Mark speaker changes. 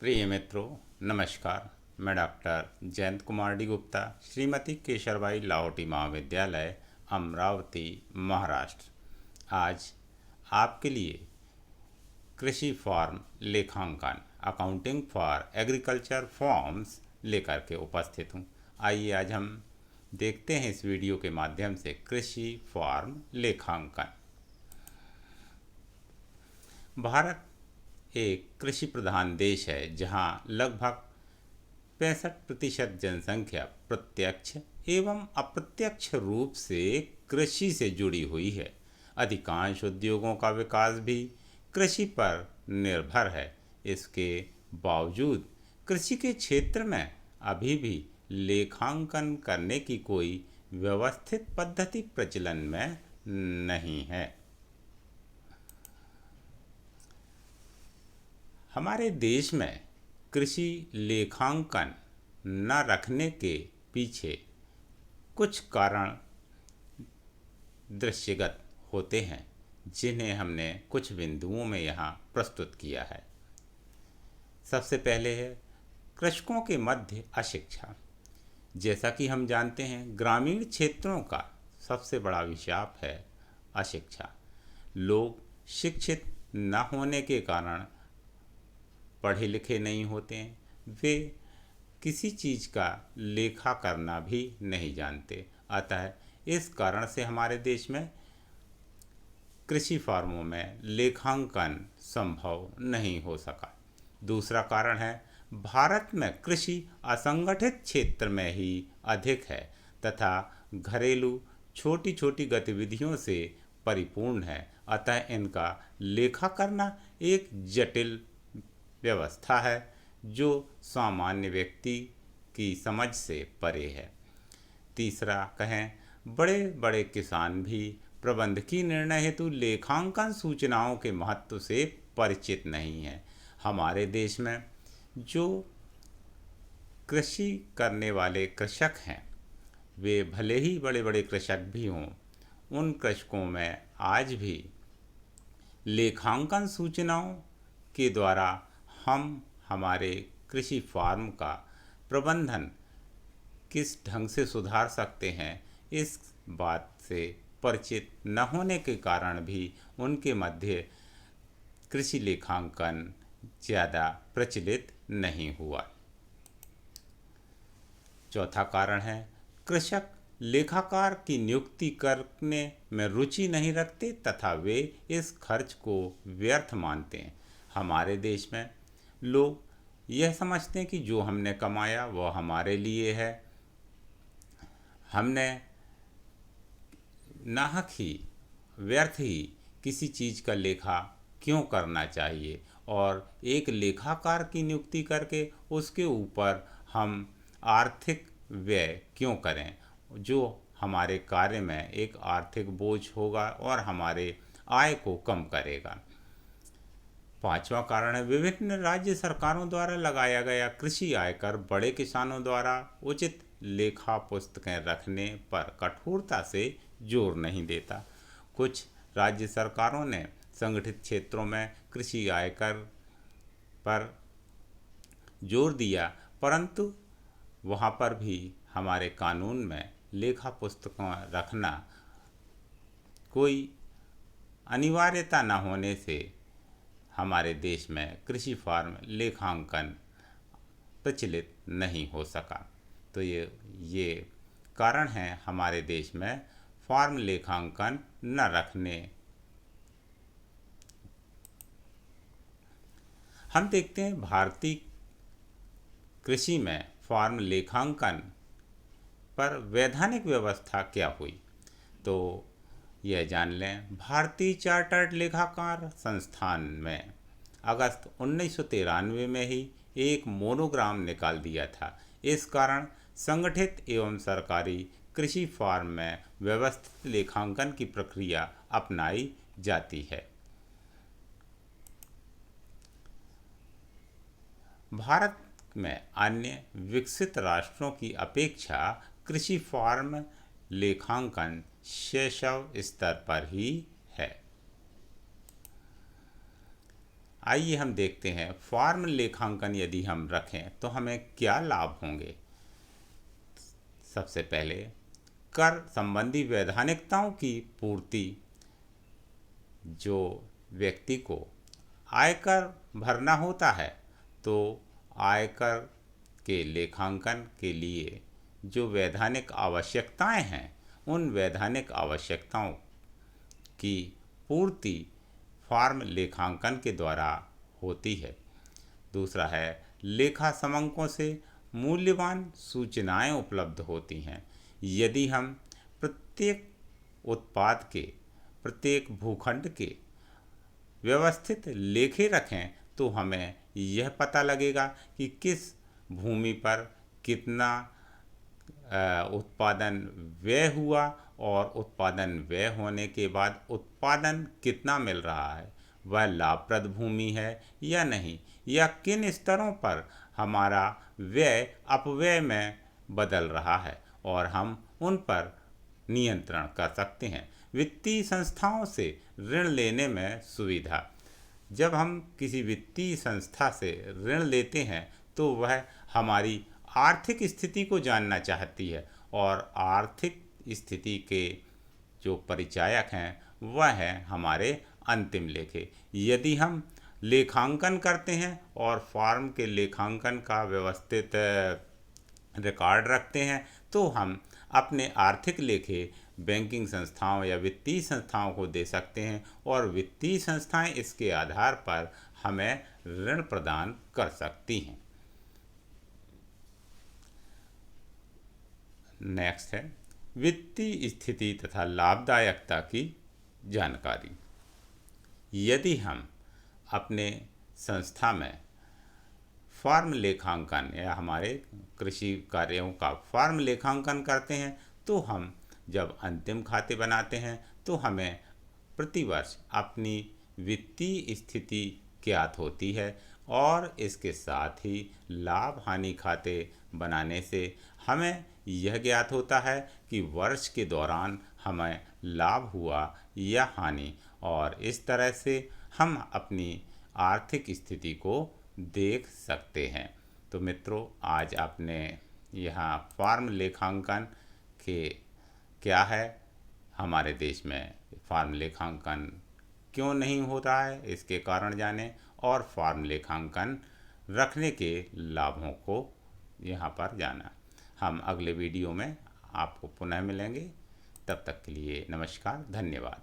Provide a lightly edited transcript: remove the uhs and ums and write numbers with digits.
Speaker 1: प्रिय मित्रों, नमस्कार। मैं डॉक्टर जयंत कुमार डी गुप्ता, श्रीमती केशरबाई लाहौटी महाविद्यालय, अमरावती, महाराष्ट्र। आज आपके लिए कृषि फॉर्म लेखांकन, अकाउंटिंग फॉर एग्रीकल्चर फॉर्म्स लेकर के उपस्थित हूँ। आइए आज हम देखते हैं इस वीडियो के माध्यम से कृषि फॉर्म लेखांकन। भारत एक कृषि प्रधान देश है जहां लगभग 65% जनसंख्या प्रत्यक्ष एवं अप्रत्यक्ष रूप से कृषि से जुड़ी हुई है। अधिकांश उद्योगों का विकास भी कृषि पर निर्भर है। इसके बावजूद कृषि के क्षेत्र में अभी भी लेखांकन करने की कोई व्यवस्थित पद्धति प्रचलन में नहीं है। हमारे देश में कृषि लेखांकन न रखने के पीछे कुछ कारण दृश्यगत होते हैं, जिन्हें हमने कुछ बिंदुओं में यहाँ प्रस्तुत किया है। सबसे पहले है कृषकों के मध्य अशिक्षा। जैसा कि हम जानते हैं, ग्रामीण क्षेत्रों का सबसे बड़ा अभिशाप है अशिक्षा। लोग शिक्षित न होने के कारण पढ़े लिखे नहीं होते हैं, वे किसी चीज़ का लेखा करना भी नहीं जानते। अतः इस कारण से हमारे देश में कृषि फर्मों में लेखांकन संभव नहीं हो सका। दूसरा कारण है भारत में कृषि असंगठित क्षेत्र में ही अधिक है तथा घरेलू छोटी छोटी गतिविधियों से परिपूर्ण है। अतः इनका लेखा करना एक जटिल व्यवस्था है जो सामान्य व्यक्ति की समझ से परे है। तीसरा कहें, बड़े बड़े किसान भी प्रबंधकीय निर्णय हेतु लेखांकन सूचनाओं के महत्व से परिचित नहीं हैं। हमारे देश में जो कृषि करने वाले कृषक हैं, वे भले ही बड़े बड़े कृषक भी हों, उन कृषकों में आज भी लेखांकन सूचनाओं के द्वारा हम हमारे कृषि फार्म का प्रबंधन किस ढंग से सुधार सकते हैं, इस बात से परिचित न होने के कारण भी उनके मध्य कृषि लेखांकन ज़्यादा प्रचलित नहीं हुआ। चौथा कारण है कृषक लेखाकार की नियुक्ति करने में रुचि नहीं रखते तथा वे इस खर्च को व्यर्थ मानते हैं। हमारे देश में लोग यह समझते हैं कि जो हमने कमाया वह हमारे लिए है। हमने नाहक ही, व्यर्थ ही किसी चीज़ का लेखा क्यों करना चाहिए और एक लेखाकार की नियुक्ति करके उसके ऊपर हम आर्थिक व्यय क्यों करें, जो हमारे कार्य में एक आर्थिक बोझ होगा और हमारे आय को कम करेगा। पांचवा कारण है विभिन्न राज्य सरकारों द्वारा लगाया गया कृषि आयकर बड़े किसानों द्वारा उचित लेखा पुस्तकें रखने पर कठोरता से जोर नहीं देता। कुछ राज्य सरकारों ने संगठित क्षेत्रों में कृषि आयकर पर जोर दिया, परंतु वहाँ पर भी हमारे कानून में लेखा पुस्तकों रखना कोई अनिवार्यता न होने से हमारे देश में कृषि फार्म लेखांकन प्रचलित नहीं हो सका। तो ये कारण हैं हमारे देश में फार्म लेखांकन न रखने। हम देखते हैं भारतीय कृषि में फार्म लेखांकन पर वैधानिक व्यवस्था क्या हुई, तो यह जान लें। भारतीय चार्टर्ड लेखाकार संस्थान में अगस्त 1993 में ही एक मोनोग्राम निकाल दिया था। इस कारण संगठित एवं सरकारी कृषि फार्म में व्यवस्थित लेखांकन की प्रक्रिया अपनाई जाती है। भारत में अन्य विकसित राष्ट्रों की अपेक्षा कृषि फार्म लेखांकन शैशव स्तर पर ही है। आइए हम देखते हैं फॉर्म लेखांकन यदि हम रखें तो हमें क्या लाभ होंगे। सबसे पहले कर संबंधी वैधानिकताओं की पूर्ति। जो व्यक्ति को आयकर भरना होता है तो आयकर के लेखांकन के लिए जो वैधानिक आवश्यकताएं हैं उन वैधानिक आवश्यकताओं की पूर्ति फॉर्म लेखांकन के द्वारा होती है। दूसरा है लेखा समंकों से मूल्यवान सूचनाएं उपलब्ध होती हैं। यदि हम प्रत्येक उत्पाद के प्रत्येक भूखंड के व्यवस्थित लेखे रखें तो हमें यह पता लगेगा कि किस भूमि पर कितना उत्पादन व्यय हुआ और उत्पादन व्यय होने के बाद उत्पादन कितना मिल रहा है, वह लाभप्रद भूमि है या नहीं, या किन स्तरों पर हमारा व्यय अपव्यय में बदल रहा है और हम उन पर नियंत्रण कर सकते हैं। वित्तीय संस्थाओं से ऋण लेने में सुविधा। जब हम किसी वित्तीय संस्था से ऋण लेते हैं तो वह हमारी आर्थिक स्थिति को जानना चाहती है और आर्थिक स्थिति के जो परिचायक हैं वह है हमारे अंतिम लेखे। यदि हम लेखांकन करते हैं और फॉर्म के लेखांकन का व्यवस्थित रिकॉर्ड रखते हैं तो हम अपने आर्थिक लेखे बैंकिंग संस्थाओं या वित्तीय संस्थाओं को दे सकते हैं और वित्तीय संस्थाएं इसके आधार पर हमें ऋण प्रदान कर सकती हैं। नेक्स्ट है वित्तीय स्थिति तथा लाभदायकता की जानकारी। यदि हम अपने संस्था में फॉर्म लेखांकन या हमारे कृषि कार्यों का फॉर्म लेखांकन करते हैं तो हम जब अंतिम खाते बनाते हैं तो हमें प्रतिवर्ष अपनी वित्तीय स्थिति ज्ञात होती है और इसके साथ ही लाभ हानि खाते बनाने से हमें यह ज्ञात होता है कि वर्ष के दौरान हमें लाभ हुआ या हानि, और इस तरह से हम अपनी आर्थिक स्थिति को देख सकते हैं। तो मित्रों, आज आपने यहाँ फॉर्म लेखांकन के क्या है, हमारे देश में फॉर्म लेखांकन क्यों नहीं हो रहा है इसके कारण जाने और फॉर्म लेखांकन रखने के लाभों को यहाँ पर जाना। हम अगले वीडियो में आपको पुनः मिलेंगे। तब तक के लिए नमस्कार, धन्यवाद।